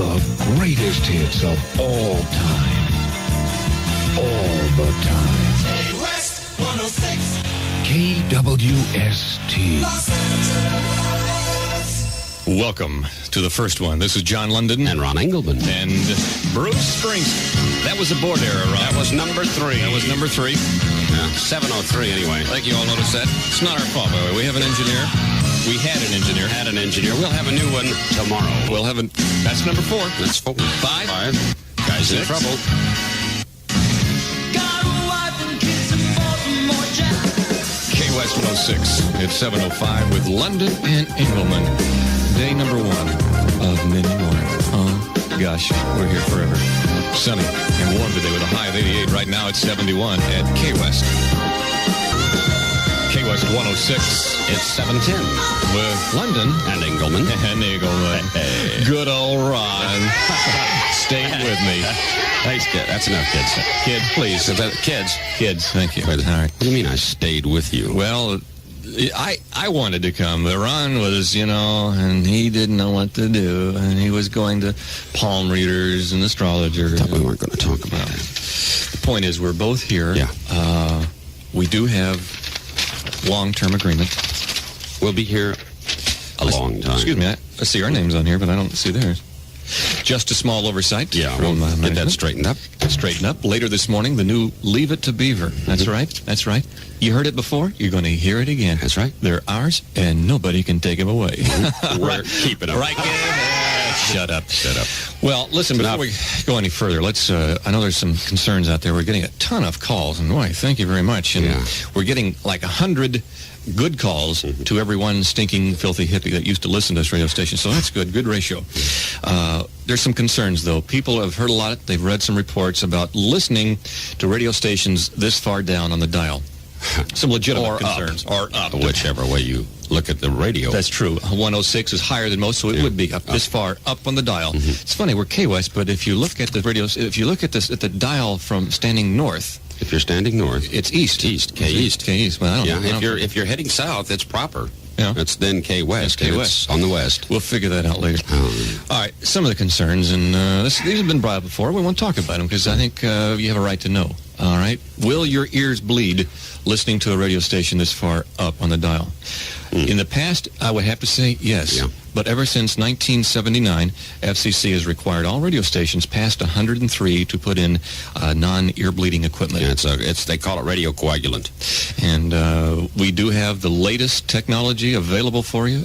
the greatest hits of all time. All the time. West 106. KWST. Los Angeles. Welcome to the first one. This is John London. And Ron Engelman. And Bruce Springsteen. That was a board error, Ron. That was number 3. That was number 3. Yeah, 703 anyway. I think you all noticed that. It's not our fault, by the way. We have an engineer. We had an engineer. We'll have a new one tomorrow. We'll have that's number 4. That's 4. 5. Guys in 6. trouble. KWST 106. It's 7:05 with London and Engelman. Day number 1 of many more. Oh, gosh, we're here forever. Sunny and warm today with a high of 88. Right now it's 71 at KWST. KWST 106. It's 710 with London and Engelman. And Engelman. Hey. Good old Ron. Stay with me. Thanks, kid. That's enough, kids. Kid, please. Kids. Thank you. All right. What do you mean I stayed with you? Well, I wanted to come, but Ron was, and he didn't know what to do, and he was going to palm readers and astrologers. I thought we weren't going to talk about that. The point is, we're both here. Yeah. We do have long-term agreement. We'll be here a long time. Excuse me, I see our names on here, but I don't see theirs. Just a small oversight. Yeah, we'll get that straightened up. Later this morning, the new Leave It to Beaver. That's right. That's right. You heard it before. You're going to hear it again. That's right. They're ours, and nobody can take them away. We're keeping them. Right, Shut up. Well, listen, before we go any further, let's, I know there's some concerns out there. We're getting a ton of calls, and boy, thank you very much. And we're getting like 100 good calls to every one stinking, filthy hippie that used to listen to this radio station. So that's good. Good ratio. There's some concerns, though. People have heard a lot. They've read some reports about listening to radio stations this far down on the dial. Some legitimate concerns. Or up. Whichever way you look at the radio. That's true. 106 is higher than most, so it would be up this far up on the dial. It's funny, we're KWST, but if you look at the radios, if you look at this at the dial from standing north, if you're standing north, it's east. K-East. Well, I don't know. If you're heading south, it's proper. Yeah. It's then KWST. It's on the west. We'll figure that out later. All right, some of the concerns, and these have been brought up before. We want to talk about them because I think you have a right to know. All right? Will your ears bleed listening to a radio station this far up on the dial? In the past, I would have to say yes. Yeah. But ever since 1979, FCC has required all radio stations past 103 to put in non-ear bleeding equipment. Yeah, they call it radio coagulant. And we do have the latest technology available for you.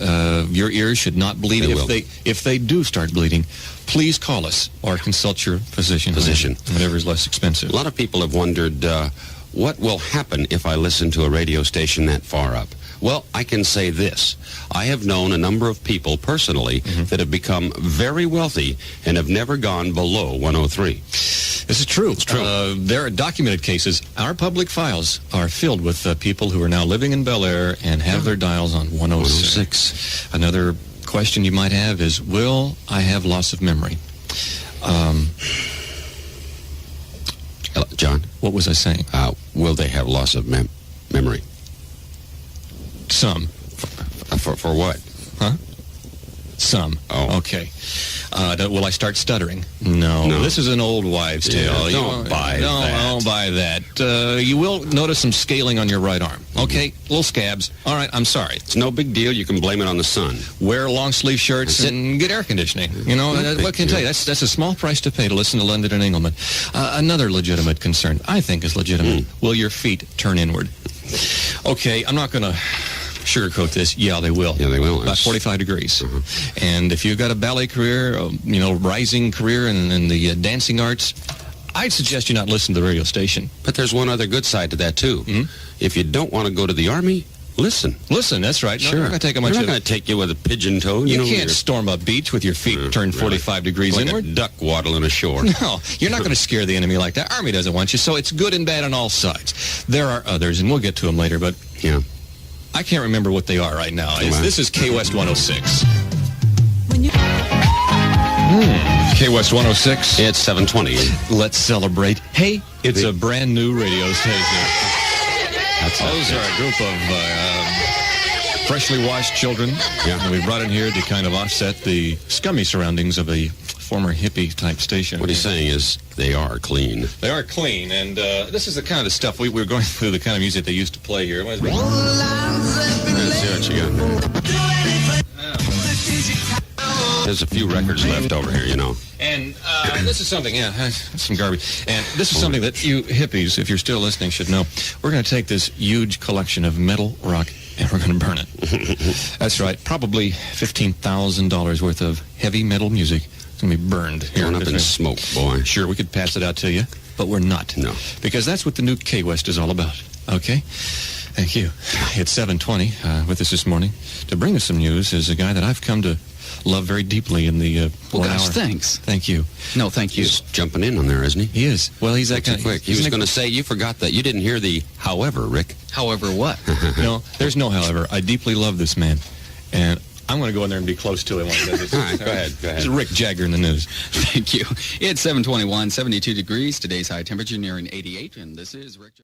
Your ears should not bleed. If they do start bleeding, please call us or consult your physician. Whatever is less expensive. A lot of people have wondered what will happen if I listen to a radio station that far up. Well, I can say this. I have known a number of people personally that have become very wealthy and have never gone below 103. This is true. It's true. There are documented cases. Our public files are filled with people who are now living in Bel Air and have their dials on 106. Another question you might have is, will I have loss of memory? John? What was I saying? Will they have loss of memory? Some. For what? Huh? Some. Oh. Okay. Will I start stuttering? No. This is an old wives' tale. Don't buy that. Don't buy that. You will notice some scaling on your right arm. Okay? Little scabs. All right, I'm sorry. It's no big deal. You can blame it on the sun. Wear long-sleeve shirts and get air conditioning. What can I tell you? That's a small price to pay to listen to London and Engelman. Another legitimate concern, I think is legitimate. Will your feet turn inward? Okay, I'm not going to sugarcoat this. Yeah, they will. Yeah, they will. About 45 degrees. And if you've got a ballet career, rising career in the dancing arts, I'd suggest you not listen to the radio station. But there's one other good side to that, too. If you don't want to go to the Army, listen. Listen, that's right. Sure. They're not going to take you with a pigeon toe. You can't storm a beach with your feet turned 45 degrees like inward. A duck waddling ashore. No, you're not going to scare the enemy like that. Army doesn't want you, so it's good and bad on all sides. There are others, and we'll get to them later, but I can't remember what they are right now. This is KWST 106. KWST 106. It's 720. Let's celebrate. Hey, it's a brand new radio station. Those are a group of freshly washed children. Yeah. And we brought in here to kind of offset the scummy surroundings of a former hippie-type station. What he's saying is they are clean. They are clean, and this is the kind of stuff we're going through, the kind of music they used to play here. Let's see what you got. There's a few records left over here, you know. And this is something, some garbage. And this is something that you hippies, if you're still listening, should know. We're going to take this huge collection of metal rock and we're going to burn it. That's right. Probably $15,000 worth of heavy metal music is going to be burned here. Going up in smoke, boy. Sure, we could pass it out to you, but we're not. No. Because that's what the new KWST is all about. Okay? Thank you. It's 7:20 with us this morning. To bring us some news is a guy that I've come to love very deeply in the well, 1 gosh, hour. thanks. Thank you. No, thank you. He's jumping in on there, isn't he? He is. Well, he's that kind Too quick. He was going to say, you forgot that. You didn't hear the however, Rick. However, what? No, there's no however. I deeply love this man. And I'm going to go in there and be close to him. All right, go ahead. This is Rick Jagger in the news. Thank you. It's 7:21, 72 degrees. Today's high temperature nearing 88, and this is Rick.